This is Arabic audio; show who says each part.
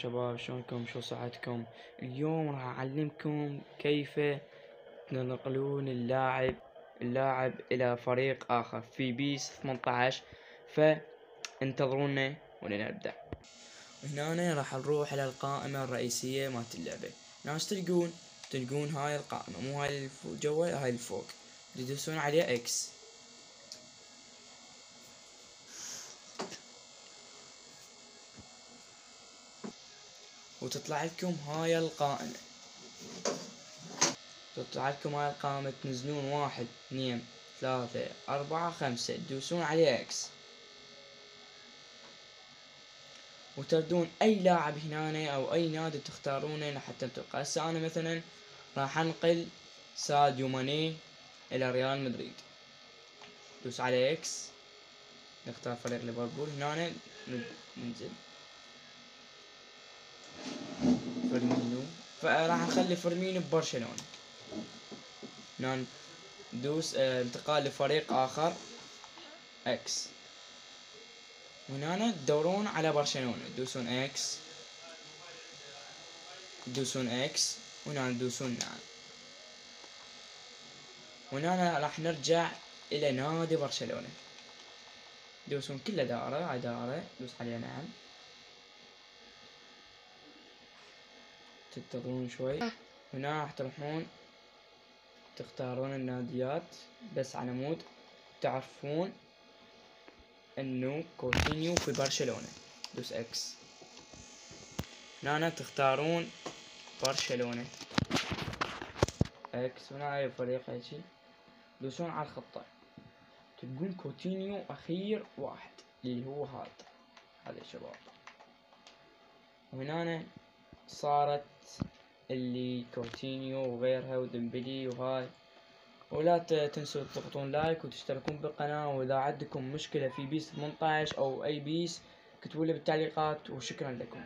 Speaker 1: شباب، شلونكم؟ شو صحتكم؟ اليوم راح اعلمكم كيف تنقلون اللاعب الى فريق اخر في بيس 18. فانتظرونا ونبدأ. هنا راح نروح على القائمة الرئيسية مالت اللعبة. ناس تلقون هاي القائمة، مو هاي اللي جوا، هاي الفوق تدوسون عليها اكس. وتطلع لكم هاي القائمة، تنزلون 1 2 3 4 5، تدوسون عليه اكس وتردون اي لاعب هنا او اي نادي تختارونه لحتى تبقى. هسه انا مثلا راح انقل ساديو ماني الى ريال مدريد. دوس على اكس، نختار فريق ليفربول. هنا ننزل فيرمينو، فراح نخلي فيرمينو ببرشلونة. هنا ندوس انتقال لفريق اخر اكس. وهنا تدورون على برشلونة، تدوسون اكس وهنا تدوسون نعم. وهنا راح نرجع الى نادي برشلونة، دوسون كله دائرة دوس عليها نعم. تنتظرون شوي. هنا راح تروحون تختارون الناديات بس على مود تعرفون انه كوتينيو في برشلونة. دوس اكس. هنا تختارون برشلونة اكس. هنا اي فريق هيجي دوسون على الخطة، تلقون كوتينيو اخير واحد اللي هو هذا يا شباب. وهنا صارت اللي كوتينيو وغيرها وديمبلي وهاي. ولا تنسوا تضغطون لايك وتشتركون بالقناة، واذا عندكم مشكلة في بيس 18 او اي بيس اكتبوا لي بالتعليقات، وشكرا لكم.